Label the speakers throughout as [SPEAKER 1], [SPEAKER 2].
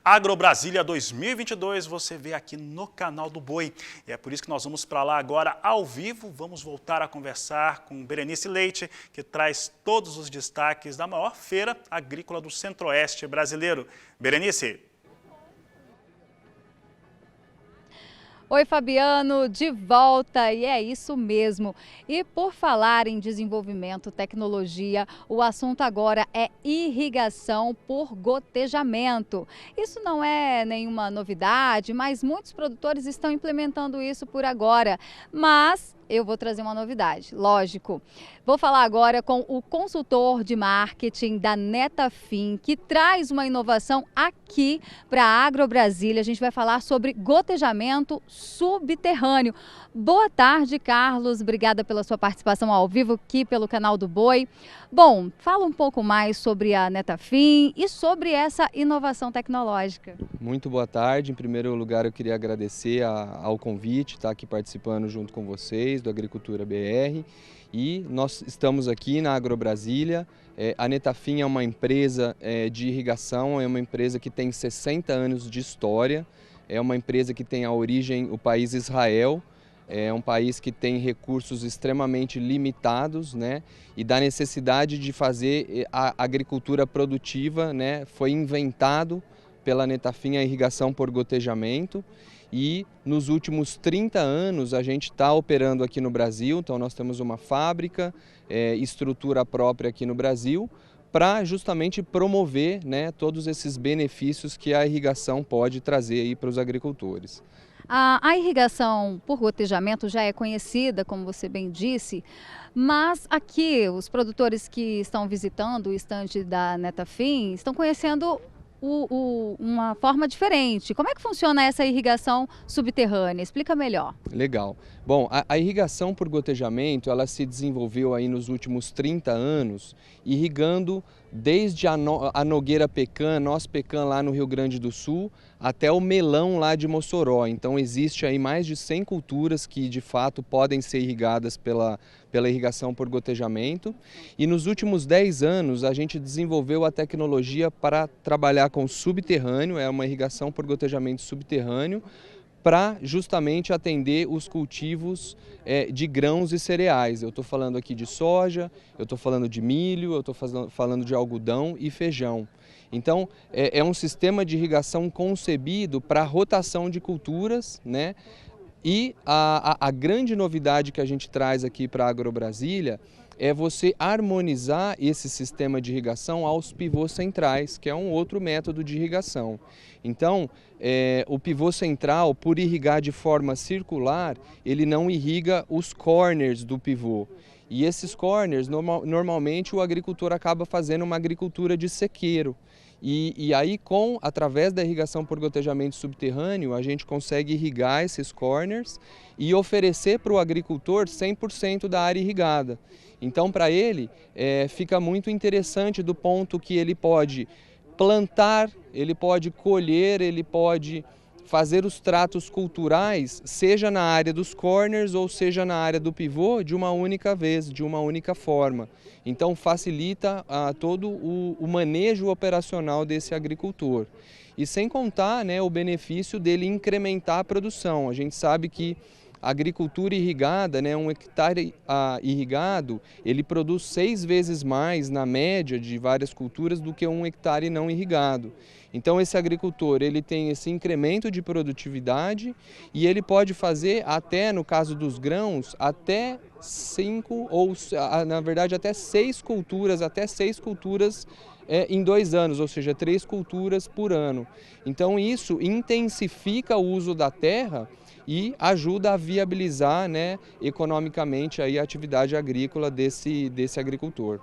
[SPEAKER 1] AgroBrasília 2022 você vê aqui no canal do Boi. E é por isso que nós vamos para lá agora ao vivo. Vamos voltar a conversar com Berenice Leite, que traz todos os destaques da maior feira agrícola do Centro-Oeste brasileiro. Berenice.
[SPEAKER 2] Oi, Fabiano, de volta, e é isso mesmo. E por falar em desenvolvimento, tecnologia, o assunto agora é irrigação por gotejamento. Isso não é nenhuma novidade, mas muitos produtores estão implementando isso por agora. Mas eu vou trazer uma novidade, lógico. Vou falar agora com o consultor de marketing da Netafim, que traz uma inovação aqui para a AgroBrasília. A gente vai falar sobre gotejamento subterrâneo. Boa tarde, Carlos. Obrigada pela sua participação ao vivo aqui pelo canal do Boi. Bom, fala um pouco mais sobre a Netafim e sobre essa inovação tecnológica.
[SPEAKER 3] Muito boa tarde. Em primeiro lugar, eu queria agradecer ao convite, estar aqui participando junto com vocês do Agricultura BR. E nós estamos aqui na AgroBrasília. A Netafim é uma empresa de irrigação, é uma empresa que tem 60 anos de história, é uma empresa que tem a origem, o país Israel, é um país que tem recursos extremamente limitados, né? E da necessidade de fazer a agricultura produtiva, né? Foi inventado pela Netafim a irrigação por gotejamento. E nos últimos 30 anos a gente está operando aqui no Brasil, então nós temos uma fábrica, estrutura própria aqui no Brasil, para justamente promover, né, todos esses benefícios que a irrigação pode trazer aí para os agricultores.
[SPEAKER 2] A irrigação por gotejamento já é conhecida, como você bem disse, mas aqui os produtores que estão visitando o estande da Netafim estão conhecendo uma forma diferente. Como é que funciona essa irrigação subterrânea? Explica melhor.
[SPEAKER 3] Legal. Bom, a irrigação por gotejamento, ela se desenvolveu aí nos últimos 30 anos, irrigando desde a Nogueira Pecan, Noz Pecan lá no Rio Grande do Sul, até o melão lá de Mossoró. Então existe aí mais de 100 culturas que de fato podem ser irrigadas pela irrigação por gotejamento. E nos últimos 10 anos a gente desenvolveu a tecnologia para trabalhar com subterrâneo, é uma irrigação por gotejamento subterrâneo, para justamente atender os cultivos de grãos e cereais. Eu estou falando aqui de soja, eu estou falando de milho, eu estou falando de algodão e feijão. Então, é um sistema de irrigação concebido para rotação de culturas, né? E a grande novidade que a gente traz aqui para a AgroBrasília é você harmonizar esse sistema de irrigação aos pivôs centrais, que é um outro método de irrigação. Então, o pivô central, por irrigar de forma circular, ele não irriga os corners do pivô. E esses corners, normalmente o agricultor acaba fazendo uma agricultura de sequeiro. E aí, através da irrigação por gotejamento subterrâneo, a gente consegue irrigar esses corners e oferecer para o agricultor 100% da área irrigada. Então, para ele, fica muito interessante do ponto que ele pode plantar, ele pode colher, ele pode fazer os tratos culturais, seja na área dos corners ou seja na área do pivô, de uma única vez, de uma única forma. Então facilita todo o manejo operacional desse agricultor. E sem contar, né, o benefício dele incrementar a produção. A gente sabe que a agricultura irrigada, né, um hectare irrigado, ele produz 6 vezes mais na média de várias culturas do que um hectare não irrigado. Então esse agricultor, ele tem esse incremento de produtividade e ele pode fazer até, no caso dos grãos, até 5 ou na verdade até 6 culturas, em 2 anos, ou seja, 3 culturas por ano. Então isso intensifica o uso da terra e ajuda a viabilizar, né, economicamente aí a atividade agrícola desse agricultor.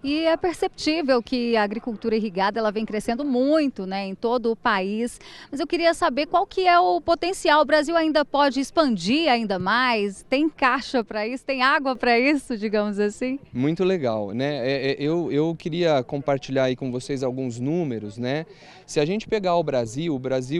[SPEAKER 2] E é perceptível que a agricultura irrigada ela vem crescendo muito, né, em todo o país. Mas eu queria saber qual que é o potencial. O Brasil ainda pode expandir ainda mais? Tem caixa para isso? Tem água para isso, digamos assim?
[SPEAKER 3] Muito legal, né? Eu queria compartilhar aí com vocês alguns números, né? Se a gente pegar o Brasil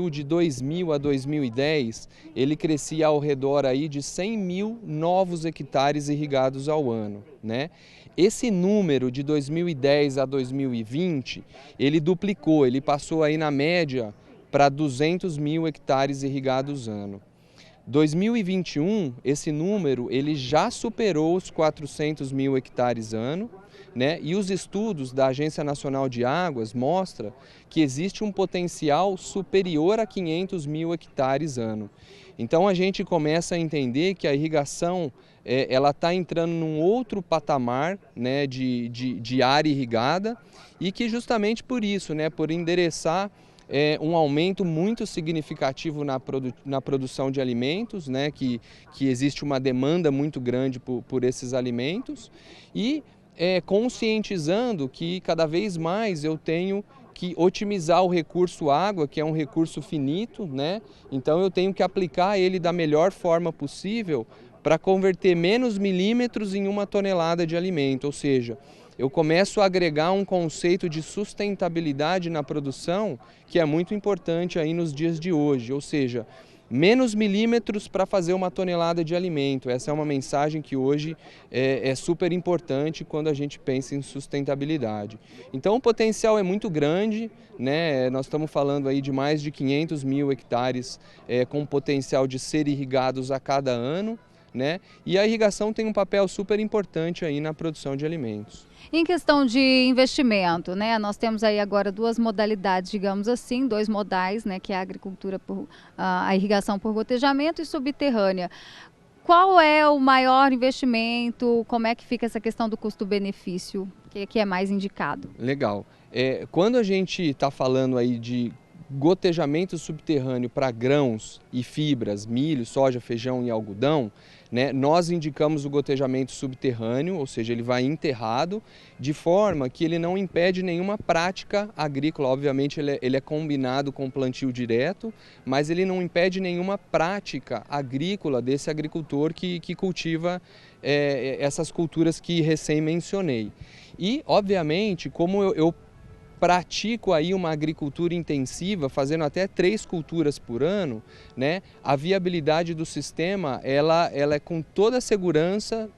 [SPEAKER 3] de 2000 a 2010, ele crescia ao redor aí de 100 mil novos hectares irrigados ao ano. né? Esse número de 2010 a 2020, ele duplicou, ele passou aí na média para 200 mil hectares irrigados ano. 2021, esse número ele já superou os 400 mil hectares ano, né? E os estudos da Agência Nacional de Águas mostram que existe um potencial superior a 500 mil hectares ano. Então a gente começa a entender que a irrigação ela está entrando num outro patamar, né, de área irrigada, e que justamente por isso, né, por endereçar um aumento muito significativo na produção de alimentos, né, que existe uma demanda muito grande por esses alimentos, e conscientizando que cada vez mais eu tenho que otimizar o recurso água, que é um recurso finito, né? Então eu tenho que aplicar ele da melhor forma possível para converter menos milímetros em 1 tonelada de alimento, ou seja, eu começo a agregar um conceito de sustentabilidade na produção que é muito importante aí nos dias de hoje, ou seja, menos milímetros para fazer 1 tonelada de alimento. Essa é uma mensagem que hoje é super importante quando a gente pensa em sustentabilidade. Então o potencial é muito grande, né? Nós estamos falando aí de mais de 500 mil hectares com potencial de ser irrigados a cada ano, né? E a irrigação tem um papel super importante aí na produção de alimentos.
[SPEAKER 2] Em questão de investimento, né? Nós temos aí agora duas modalidades, digamos assim, 2 modais, né? Que é a agricultura a irrigação por gotejamento e subterrânea. Qual é o maior investimento? Como é que fica essa questão do custo-benefício? O que é mais indicado?
[SPEAKER 3] Legal. Quando a gente está falando aí de gotejamento subterrâneo para grãos e fibras, milho, soja, feijão e algodão, né, nós indicamos o gotejamento subterrâneo, ou seja, ele vai enterrado, de forma que ele não impede nenhuma prática agrícola. Obviamente ele é combinado com o plantio direto, mas ele não impede nenhuma prática agrícola desse agricultor que cultiva essas culturas que recém mencionei. E, obviamente, como eu pratico aí uma agricultura intensiva, fazendo até 3 culturas por ano, né? A viabilidade do sistema ela é com toda a segurança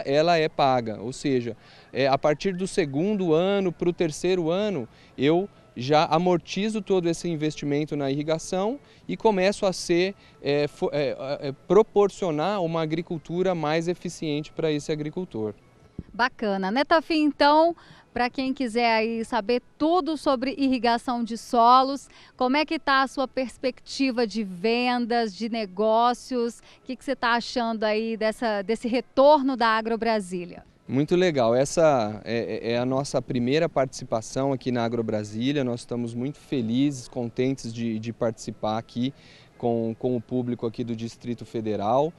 [SPEAKER 3] ela é paga, ou seja, a partir do 2º ano para o 3º ano eu já amortizo todo esse investimento na irrigação e começo a proporcionar uma agricultura mais eficiente para esse agricultor.
[SPEAKER 2] Bacana, né, Tafim? Então, para quem quiser aí saber tudo sobre irrigação de solos, como é que está a sua perspectiva de vendas, de negócios? O que você está achando aí desse retorno da AgroBrasília?
[SPEAKER 3] Muito legal, essa é a nossa primeira participação aqui na AgroBrasília. Nós estamos muito felizes, contentes de participar aqui com o público aqui do Distrito Federal.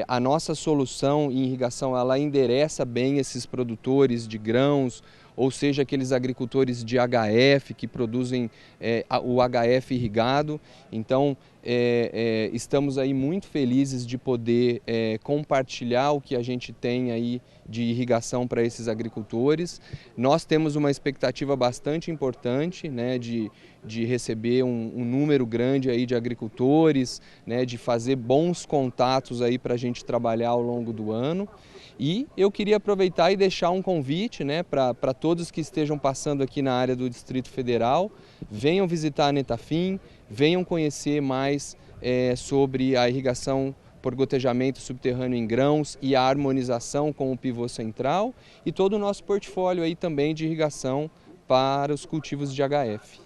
[SPEAKER 3] A nossa solução em irrigação, ela endereça bem esses produtores de grãos, ou seja, aqueles agricultores de HF que produzem o HF irrigado. Então, estamos aí muito felizes de poder compartilhar o que a gente tem aí de irrigação para esses agricultores. Nós temos uma expectativa bastante importante, né, de receber um número grande aí de agricultores, né, de fazer bons contatos aí para a gente trabalhar ao longo do ano. E eu queria aproveitar e deixar um convite, né, para todos que estejam passando aqui na área do Distrito Federal, venham visitar a Netafim, venham conhecer mais sobre a irrigação por gotejamento subterrâneo em grãos e a harmonização com o pivô central e todo o nosso portfólio aí também de irrigação para os cultivos de HF.